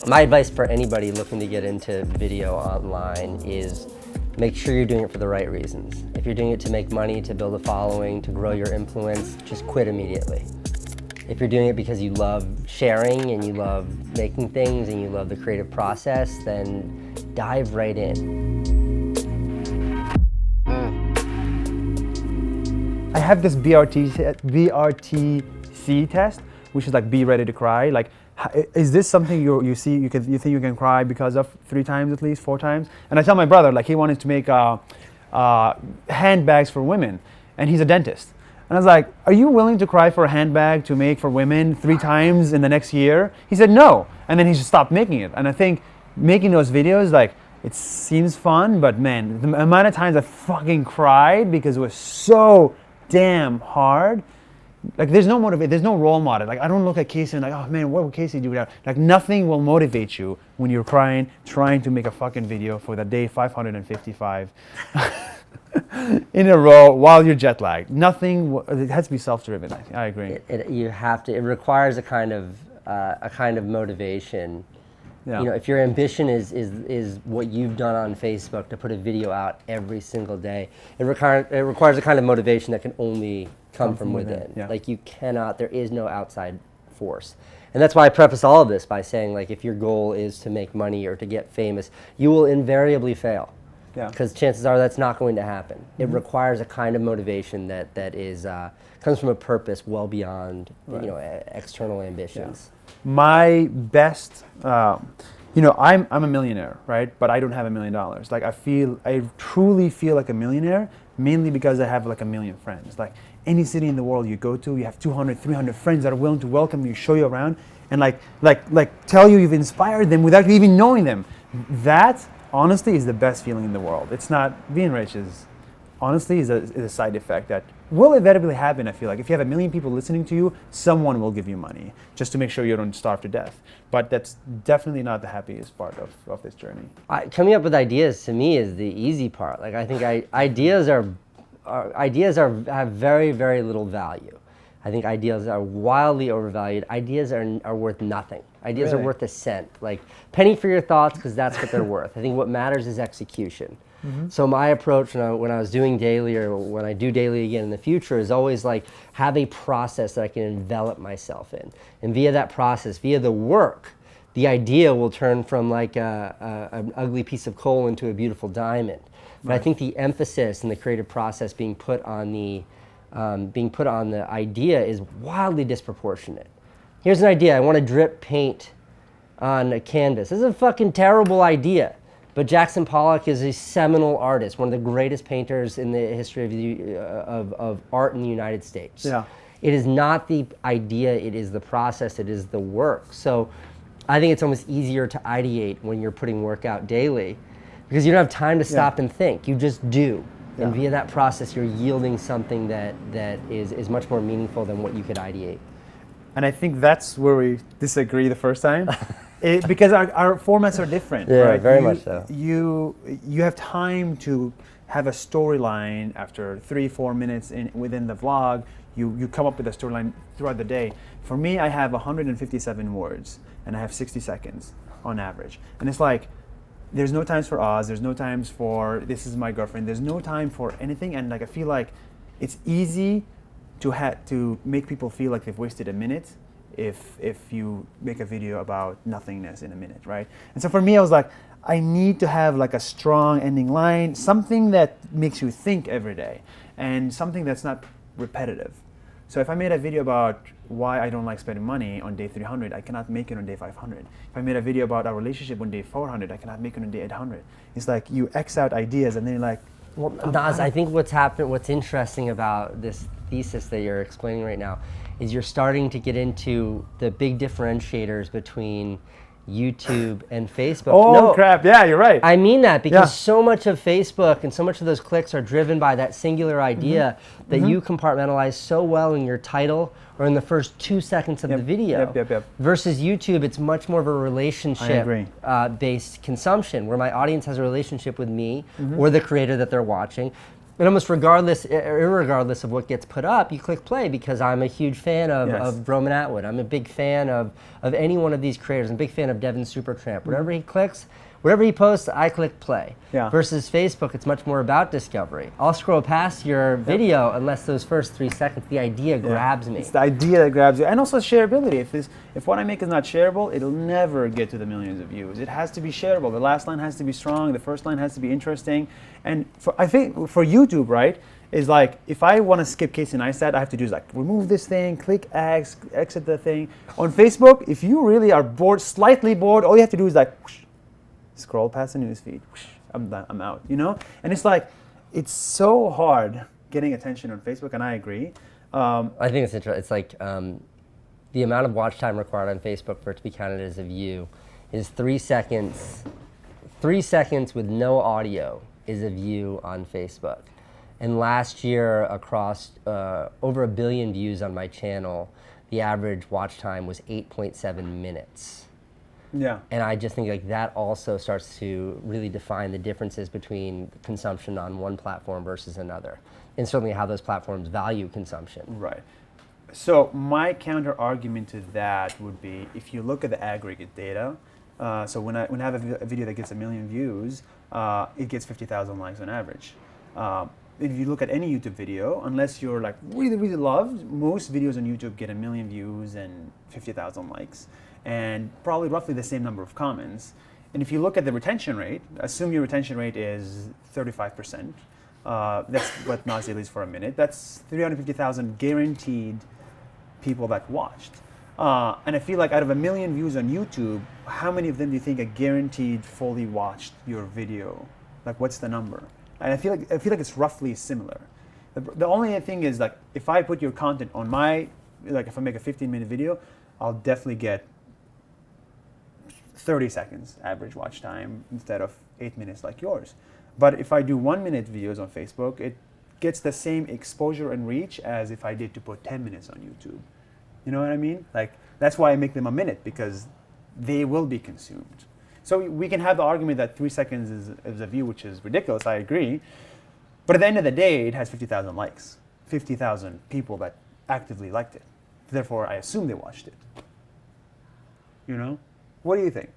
My advice for anybody looking to get into video online is make sure you're doing it for the right reasons. If you're doing it to make money, to build a following, to grow your influence, just quit immediately. If you're doing it because you love sharing and you love making things and you love the creative process, then dive right in. I have this BRTC test, which is like be ready to cry. Like, is this something you think you can cry because of 3 times at least, 4 times? And I tell my brother, like, he wanted to make handbags for women, and he's a dentist. And I was like, are you willing to cry for a handbag to make for women 3 times in the next year? He said no, and then he just stopped making it. And I think making those videos, like, it seems fun, but man, the amount of times I fucking cried because it was so damn hard. Like, there's no motivation, there's no role model. Like, I don't look at Casey and like, oh man, what would Casey do without? Like, nothing will motivate you when you're crying, trying to make a fucking video for the day 555 in a row while you're jet lagged. Nothing, it has to be self-driven. I agree. You have to, it requires a kind of motivation. Yeah. You know, if your ambition is what you've done on Facebook to put a video out every single day, it requires a kind of motivation that can only come from within. Yeah. Like, you cannot, there is no outside force. And that's why I preface all of this by saying, like, if your goal is to make money or to get famous, you will invariably fail. Yeah. Because chances are that's not going to happen. It requires a kind of motivation that is comes from a purpose well beyond external ambitions. Yeah. My best, I'm a millionaire, right? But I don't have $1 million. Like, I truly feel like a millionaire, mainly because I have like 1 million friends. Like, any city in the world you go to, you have 200, 300 friends that are willing to welcome you, show you around, and like tell you you've inspired them without even knowing them. That, honestly, is the best feeling in the world. It's not, being rich is a side effect that will inevitably happen. I feel like if you have 1 million people listening to you, someone will give you money just to make sure you don't starve to death. But that's definitely not the happiest part of this journey. Coming up with ideas, to me, is the easy part. Like, I think ideas have very, very little value. I think ideas are wildly overvalued. Ideas are worth nothing. Ideas Really? are worth a cent. Like, penny for your thoughts, because that's what they're worth. I think what matters is execution. So my approach when I was doing daily, or when I do daily again in the future, is always like, have a process that I can envelop myself in. And via that process, via the work, the idea will turn from like an ugly piece of coal into a beautiful diamond. But I think the emphasis and the creative process being put on the idea is wildly disproportionate. Here's an idea. I want to drip paint on a canvas. This is a fucking terrible idea. But Jackson Pollock is a seminal artist, one of the greatest painters in the history of art in the United States. Yeah. It is not the idea, it is the process, it is the work. So I think it's almost easier to ideate when you're putting work out daily, because you don't have time to stop and think. You just do. Yeah. And via that process, you're yielding something that is much more meaningful than what you could ideate. And I think that's where we disagree the first time. Because our formats are different, Yeah, right? very much so. You have time to have a storyline after 3-4 minutes within the vlog. You come up with a storyline throughout the day. For me, I have 157 words, and I have 60 seconds on average. And it's like, there's no times for Oz, there's no times for this is my girlfriend, there's no time for anything. And like, I feel like it's easy to make people feel like they've wasted a minute if you make a video about nothingness in a minute, right? And so for me, I was like, I need to have like a strong ending line, something that makes you think every day, and something that's not repetitive. So if I made a video about why I don't like spending money on day 300, I cannot make it on day 500. If I made a video about our relationship on day 400, I cannot make it on day 800. It's like you X out ideas and then you're like, well, Naz, I think what's interesting about this thesis that you're explaining right now is you're starting to get into the big differentiators between YouTube and Facebook. Oh, no, crap, yeah, you're right. I mean that because so much of Facebook and so much of those clicks are driven by that singular idea that you compartmentalize so well in your title or in the first 2 seconds of the video. Versus YouTube, it's much more of a relationship based consumption where my audience has a relationship with me or the creator that they're watching. And almost irregardless of what gets put up, you click play because I'm a huge fan of Roman Atwood. I'm a big fan of any one of these creators. I'm a big fan of Devin Supertramp. Whatever he clicks, whatever he posts, I click play. Yeah. Versus Facebook, it's much more about discovery. I'll scroll past your video unless those first 3 seconds, the idea grabs me. It's the idea that grabs you. And also shareability. If what I make is not shareable, it'll never get to the millions of views. It has to be shareable. The last line has to be strong. The first line has to be interesting. And I think for YouTube, right, is like, if I want to skip Casey Neistat, I have to do is like, remove this thing, click X, exit the thing. On Facebook, if you really are bored, slightly bored, all you have to do is like, whoosh, scroll past the newsfeed. I'm done, I'm out, you know? And it's like, it's so hard getting attention on Facebook, and I agree. I think it's interesting. It's like the amount of watch time required on Facebook for it to be counted as a view is 3 seconds. 3 seconds with no audio is a view on Facebook. And last year, across over 1 billion views on my channel, the average watch time was 8.7 minutes. Yeah. And I just think like that also starts to really define the differences between consumption on one platform versus another, and certainly how those platforms value consumption. Right. So my counter argument to that would be, if you look at the aggregate data, so when I have a video that gets 1 million views, it gets 50,000 likes on average. If you look at any YouTube video, unless you're like really, really loved, most videos on YouTube get 1 million views and 50,000 likes, and probably roughly the same number of comments. And if you look at the retention rate, assume your retention rate is 35%. That's what Nas Daily is for a minute. That's 350,000 guaranteed people that watched. And I feel like out of 1 million views on YouTube, how many of them do you think are guaranteed fully watched your video? Like, what's the number? And I feel like it's roughly similar. The only thing is, like, if I put your content on my, like, if I make a 15-minute video, I'll definitely get 30 seconds average watch time instead of 8 minutes like yours. But if I do 1-minute videos on Facebook, it gets the same exposure and reach as if I did to put 10 minutes on YouTube. You know what I mean? Like, that's why I make them a minute, because they will be consumed. So we can have the argument that 3 seconds is a view, which is ridiculous, I agree. But at the end of the day, it has 50,000 likes, 50,000 people that actively liked it. Therefore, I assume they watched it. You know? What do you think?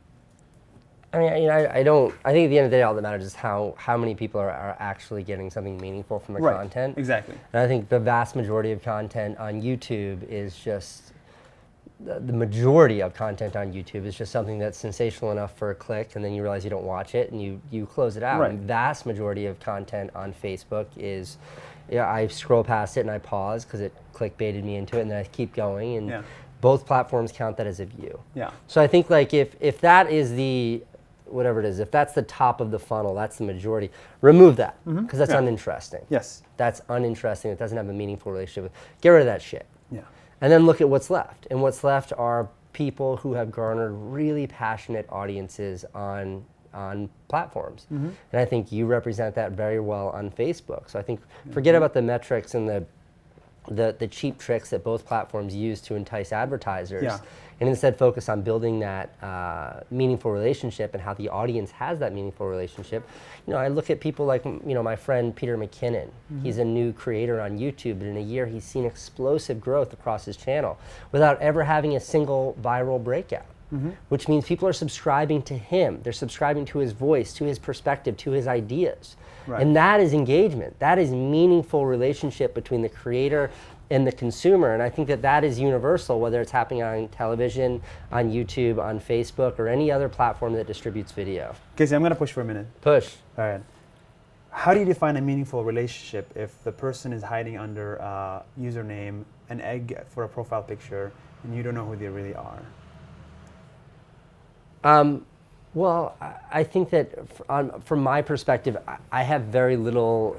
I mean, I don't. I think at the end of the day, all that matters is how many people are actually getting something meaningful from the content. Exactly. And I think the vast majority of content on YouTube is just the majority of content on YouTube is just something that's sensational enough for a click, and then you realize you don't watch it, and you close it out. Right. And the vast majority of content on Facebook is, I scroll past it and I pause because it clickbaited me into it, and then I keep going. And both platforms count that as a view. Yeah. So I think like if that is the whatever it is, if that's the top of the funnel, that's the majority, remove that, because that's uninteresting. Yes. That's uninteresting. It doesn't have a meaningful relationship with. Get rid of that shit. Yeah. And then look at what's left. And what's left are people who have garnered really passionate audiences on platforms. And I think you represent that very well on Facebook. So I think forget about the metrics and the cheap tricks that both platforms use to entice advertisers, and instead focus on building that meaningful relationship and how the audience has that meaningful relationship. You know, I look at people like, you know, my friend Peter McKinnon. He's a new creator on YouTube, and in a year he's seen explosive growth across his channel without ever having a single viral breakout. Which means people are subscribing to him. They're subscribing to his voice, to his perspective, to his ideas. Right. And that is engagement. That is meaningful relationship between the creator and the consumer. And I think that is universal, whether it's happening on television, on YouTube, on Facebook, or any other platform that distributes video. Casey, I'm going to push for a minute. Push. All right. How do you define a meaningful relationship if the person is hiding under a username, an egg for a profile picture, and you don't know who they really are? Well, I think that from my perspective, I have very little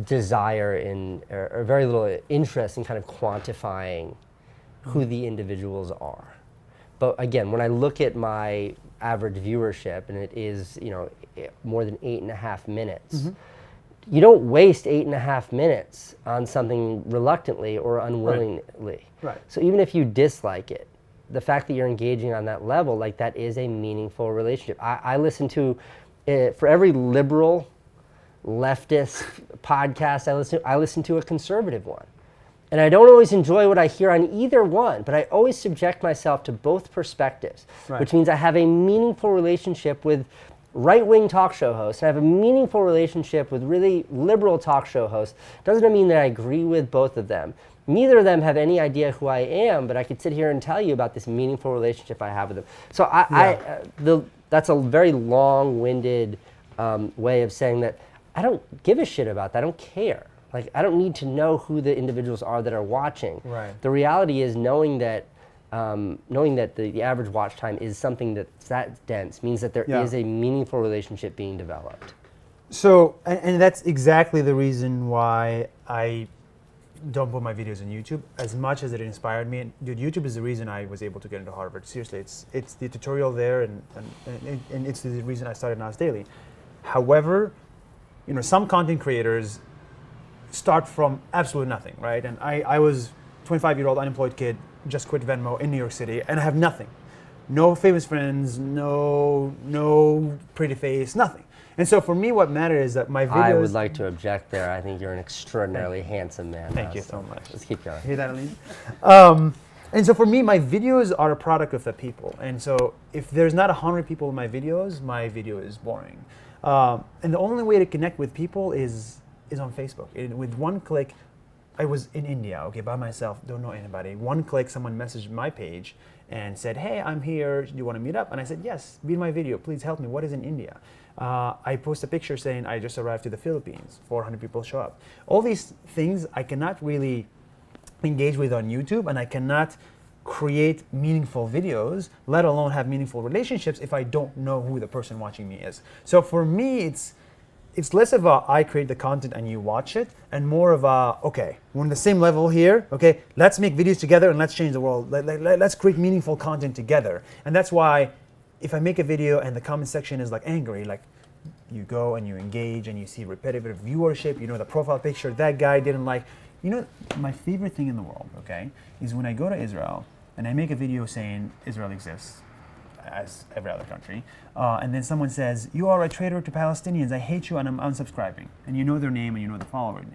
desire or very little interest in kind of quantifying who the individuals are. But again, when I look at my average viewership, and it is, you know, more than 8.5 minutes, you don't waste 8.5 minutes on something reluctantly or unwillingly. Right. So even if you dislike it, the fact that you're engaging on that level, like, that is a meaningful relationship. I listen to, for every liberal leftist podcast I listen to a conservative one. And I don't always enjoy what I hear on either one, but I always subject myself to both perspectives, which means I have a meaningful relationship with right-wing talk show hosts, and I have a meaningful relationship with really liberal talk show hosts. Doesn't mean that I agree with both of them. Neither of them have any idea who I am, but I could sit here and tell you about this meaningful relationship I have with them. So that's a very long-winded way of saying that I don't give a shit about that. I don't care. Like, I don't need to know who the individuals are that are watching. Right. The reality is knowing that the average watch time is something that's that dense means that there is a meaningful relationship being developed. So, and that's exactly the reason why I don't put my videos on YouTube, as much as it inspired me. And dude, YouTube is the reason I was able to get into Harvard. Seriously, it's the tutorial there, and it's the reason I started Nas Daily. However, some content creators start from absolute nothing, right? And I was 25-year-old unemployed kid, just quit Venmo in New York City, and I have nothing. No famous friends, no pretty face, nothing. And so for me, what mattered is that my videos... I would like to object there. I think you're an extraordinarily handsome man. Thank you so much. Let's keep going. Hear that, Aline? And so for me, my videos are a product of the people. And so if there's not 100 people in my video is boring. And the only way to connect with people is on Facebook. With one click, I was in India, okay, by myself, don't know anybody. One click, someone messaged my page and said, hey, I'm here, do you want to meet up? And I said, yes, be in my video, please help me, what is in India? I post a picture saying I just arrived to the Philippines, 400 people show up. All these things I cannot really engage with on YouTube, and I cannot create meaningful videos, let alone have meaningful relationships if I don't know who the person watching me is. So for me, it's less of a I create the content and you watch it, and more of a, okay, we're on the same level here, okay, let's make videos together and let's change the world. Let's create meaningful content together. And that's why if I make a video and the comment section is like angry, like you go and you engage and you see repetitive viewership, the profile picture, that guy didn't like. My favorite thing in the world, okay, is when I go to Israel and I make a video saying Israel exists, as every other country, and then someone says, you are a traitor to Palestinians, I hate you and I'm unsubscribing. And you know their name and you know the follower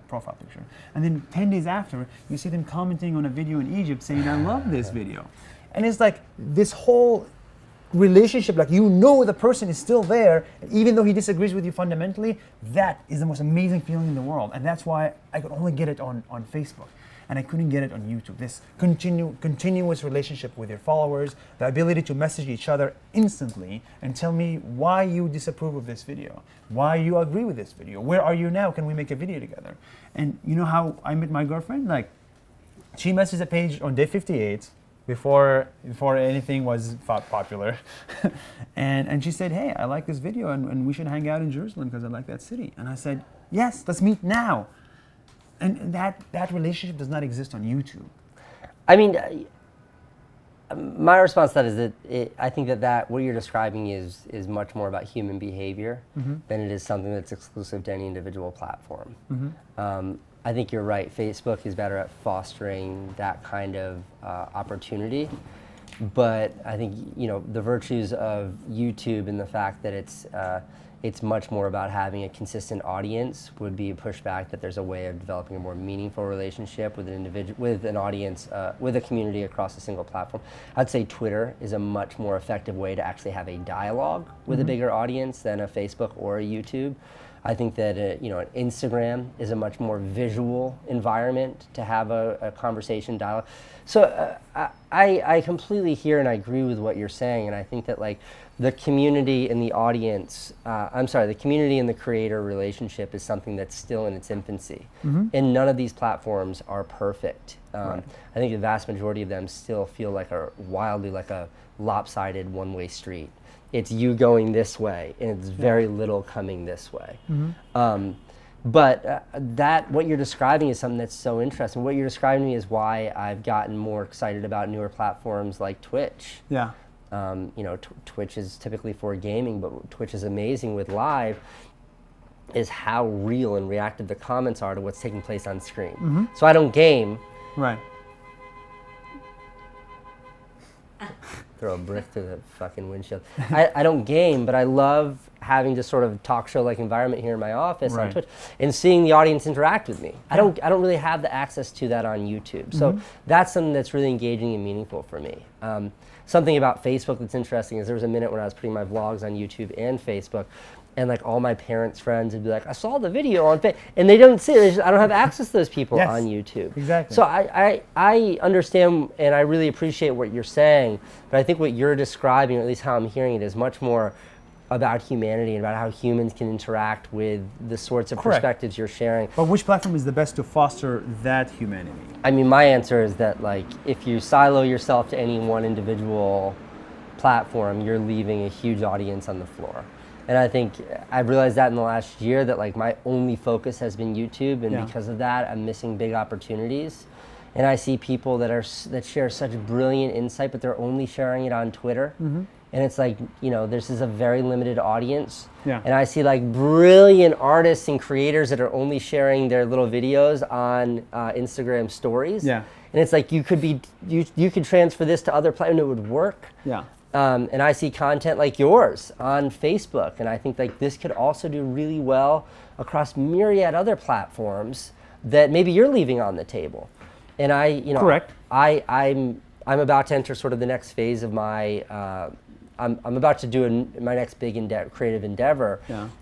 profile picture. And then 10 days after, you see them commenting on a video in Egypt saying, I love this video. And it's like this whole relationship, like the person is still there, even though he disagrees with you fundamentally. That is the most amazing feeling in the world. And that's why I could only get it on Facebook. And I couldn't get it on YouTube. This continuous relationship with your followers, the ability to message each other instantly and tell me why you disapprove of this video, why you agree with this video, where are you now, can we make a video together? And you know how I met my girlfriend? Like, she messaged a page on day 58 before anything was popular. and she said, hey, I like this video and we should hang out in Jerusalem because I like that city. And I said, yes, let's meet now. And that relationship does not exist on YouTube. I mean, my response to that is that I think that what you're describing is much more about human behavior than it is something that's exclusive to any individual platform. I think you're right. Facebook is better at fostering that kind of opportunity. But I think the virtues of YouTube and the fact that it's much more about having a consistent audience would be a pushback that there's a way of developing a more meaningful relationship with an individual, with an audience, with a community across a single platform. I'd say Twitter is a much more effective way to actually have a dialogue with a bigger audience than a Facebook or a YouTube. I think that an Instagram is a much more visual environment to have a conversation dialogue. So I completely hear and I agree with what you're saying, and I think that the community and the audience, the community and the creator relationship is something that's still in its infancy. And none of these platforms are perfect. I think the vast majority of them still feel wildly like a lopsided one-way street. It's you going this way, and it's very little coming this way. But what you're describing is something that's so interesting. What you're describing to me is why I've gotten more excited about newer platforms like Twitch. Yeah. Twitch is typically for gaming, but Twitch is amazing with live is how real and reactive the comments are to what's taking place on screen. So I don't game. Right. Throw a brick through the fucking windshield. I don't game, but I love having this sort of talk show like environment here in my office on Right. Twitch and seeing the audience interact with me. I don't really have the access to that on YouTube. So that's something that's really engaging and meaningful for me. Something about Facebook that's interesting is there was a minute when I was putting my vlogs on YouTube and Facebook, and like all my parents' friends would be like, I saw the video on Facebook, and they don't see it. I don't have access to those people Yes, on YouTube. exactly. So I understand and I really appreciate what you're saying, but I think what you're describing, or at least how I'm hearing it, is much more about humanity and about how humans can interact with the sorts of Correct. perspectives you're sharing. But which platform is the best to foster that humanity? I mean, my answer is that like if you silo yourself to any one individual platform, you're leaving a huge audience on the floor. And I think I've realized that in the last year that like my only focus has been YouTube, and because of that, I'm missing big opportunities. And I see people that share such brilliant insight, but they're only sharing it on Twitter. And it's like, this is a very limited audience. Yeah. And I see like brilliant artists and creators that are only sharing their little videos on Instagram stories. Yeah. And it's like you could transfer this to other platforms and it would work. Yeah. And I see content like yours on Facebook, and I think like this could also do really well across myriad other platforms that maybe you're leaving on the table. And Correct. I'm about to enter sort of the next phase of my. I'm about to do my next big creative endeavor,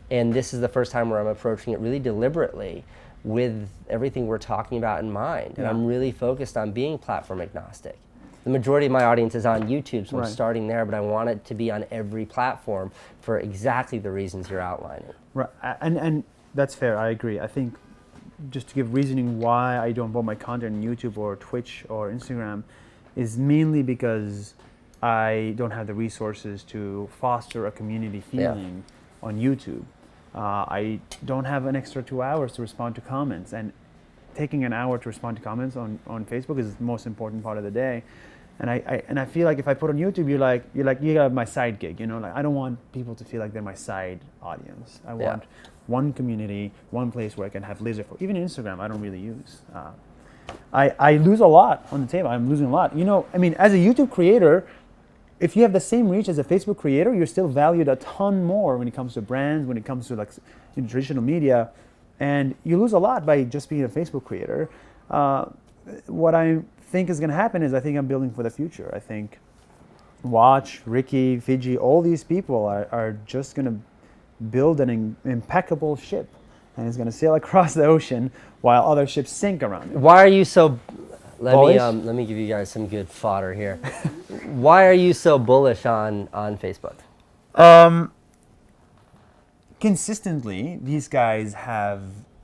and this is the first time where I'm approaching it really deliberately with everything we're talking about in mind. And I'm really focused on being platform agnostic. The majority of my audience is on YouTube, so I'm starting there, but I want it to be on every platform for exactly the reasons you're outlining. Right, and that's fair. I agree. I think just to give reasoning why I don't put my content on YouTube or Twitch or Instagram is mainly because I don't have the resources to foster a community feeling on YouTube. I don't have an extra 2 hours to respond to comments, and taking an hour to respond to comments on Facebook is the most important part of the day. And I feel like if I put on YouTube, you got my side gig, like I don't want people to feel like they're my side audience. I want one community, one place where I can have laser focus. Even Instagram, I don't really use. I lose a lot on the table. I'm losing a lot. I mean, as a YouTube creator, if you have the same reach as a Facebook creator, you're still valued a ton more when it comes to brands, when it comes to like traditional media, and you lose a lot by just being a Facebook creator. What I think is going to happen is I think I'm building for the future. I think Watch, Ricky, Fiji, all these people are just going to build an impeccable ship, and it's going to sail across the ocean while other ships sink around it. Why are you so... Bullish? Let me give you guys some good fodder here. Why are you so bullish on Facebook? Consistently, these guys have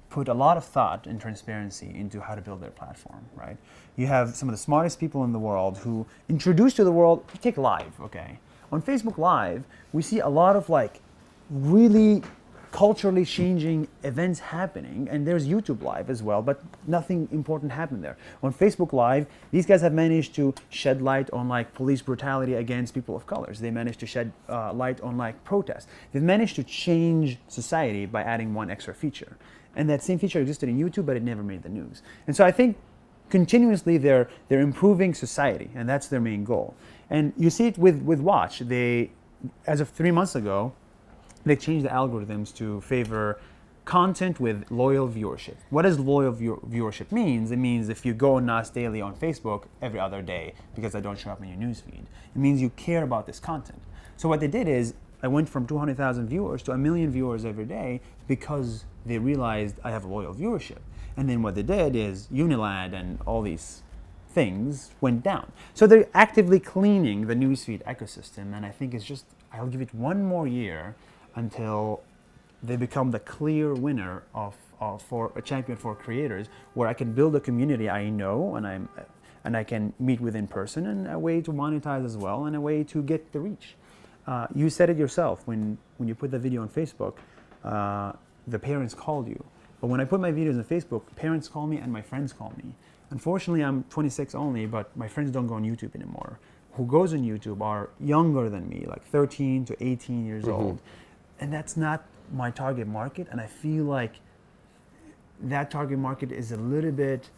put a lot of thought and transparency into how to build their platform, right? You have some of the smartest people in the world who introduce to the world, take Live, okay? On Facebook Live, we see a lot of like really culturally changing events happening, and there's YouTube Live as well, but nothing important happened there. On Facebook Live, these guys have managed to shed light on like police brutality against people of colors. They managed to shed light on like protests. They've managed to change society by adding one extra feature. And that same feature existed in YouTube, but it never made the news. And so I think continuously they're improving society, and that's their main goal. And you see it with Watch. They, as of 3 months ago, they changed the algorithms to favor content with loyal viewership. What does loyal viewership means? It means if you go Nas Daily on Facebook every other day because I don't show up in your newsfeed, it means you care about this content. So what they did is I went from 200,000 viewers to 1 million viewers every day because they realized I have loyal viewership. And then what they did is Unilad and all these things went down. So they're actively cleaning the newsfeed ecosystem, and I think it's just, I'll give it 1 more year until they become the clear winner for a champion for creators, where I can build a community I know and I can meet with in person, and a way to monetize as well, and a way to get the reach. You said it yourself when you put the video on Facebook. The parents called you, but when I put my videos on Facebook, parents call me and my friends call me. Unfortunately, I'm 26 only, but my friends don't go on YouTube anymore. Who goes on YouTube are younger than me, like 13 to 18 years old. And that's not my target market, and I feel like that target market is a little bit,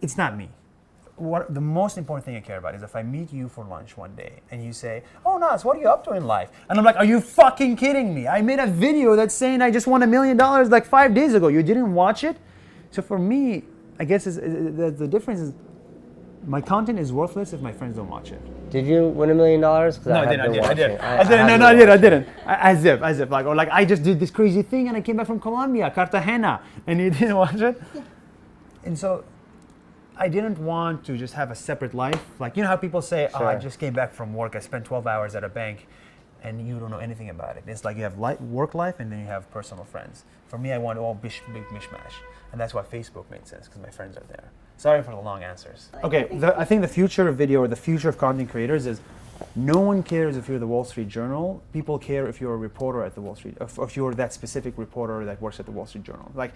it's not me. what the most important thing I care about is if I meet you for lunch one day and you say, "Oh, Nas, what are you up to in life?" And I'm like, "Are you fucking kidding me? I made a video that's saying I just won $1 million like 5 days ago. You didn't watch it?" So for me, I guess the difference is my content is worthless if my friends don't watch it. Did you win $1 million? No, I didn't. I didn't. As if like, or like I just did this crazy thing and I came back from Colombia, Cartagena, and you didn't watch it. And so I didn't want to just have a separate life. Like, you know how people say, "Oh, I just came back from work. I spent 12 hours at a bank," and you don't know anything about it. It's like you have work life and then you have personal friends. For me, I want all big mishmash, and that's why Facebook made sense because my friends are there. Sorry for the long answers. Okay, I think the future of video or the future of content creators is no one cares if you're the Wall Street Journal. People care if you're a reporter at the Wall Street, if you're that specific reporter that works at the Wall Street Journal. Like,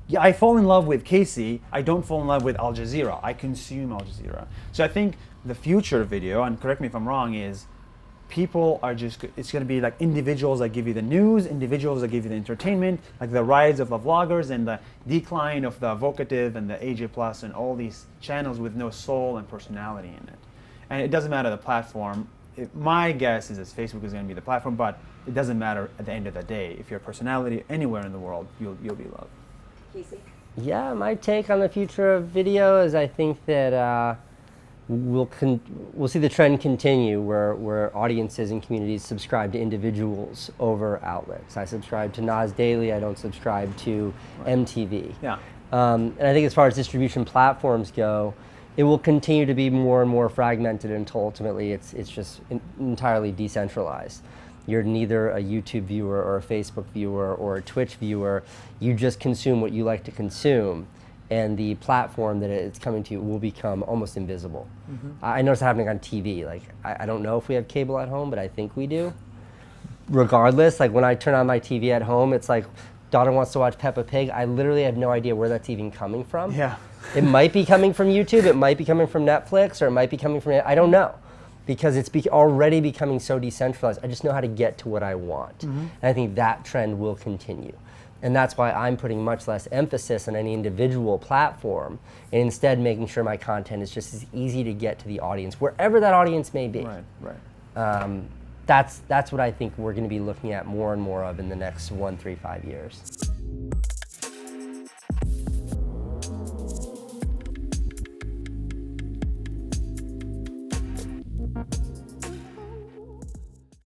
yeah, I fall in love with Casey. I don't fall in love with Al Jazeera. I consume Al Jazeera. So I think the future of video, and correct me if I'm wrong, is people are just, it's going to be like individuals that give you the news, individuals that give you the entertainment, like the rise of the vloggers and the decline of the Vocative and the AJ Plus and all these channels with no soul and personality in it. And it doesn't matter the platform. My guess is that Facebook is going to be the platform, but it doesn't matter at the end of the day. If you're a personality anywhere in the world, you'll be loved. Casey? Yeah, my take on the future of video is I think that we'll see the trend continue where audiences and communities subscribe to individuals over outlets. I subscribe to Nas Daily. I don't subscribe to MTV. Yeah. And I think as far as distribution platforms go, it will continue to be more and more fragmented until ultimately it's just entirely decentralized. You're neither a YouTube viewer or a Facebook viewer or a Twitch viewer. You just consume what you like to consume, and the platform that it's coming to will become almost invisible. Mm-hmm. I notice it happening on TV. Like, I don't know if we have cable at home, but I think we do. Regardless, like when I turn on my TV at home, it's like, daughter wants to watch Peppa Pig. I literally have no idea where that's even coming from. Yeah. It might be coming from YouTube, it might be coming from Netflix, or it might be coming from, I don't know. Because it's already becoming so decentralized. I just know how to get to what I want. Mm-hmm. And I think that trend will continue. And that's why I'm putting much less emphasis on any individual platform and instead making sure my content is just as easy to get to the audience, wherever that audience may be. Right. That's what I think we're going to be looking at more and more of in the next 1, 3, 5 years.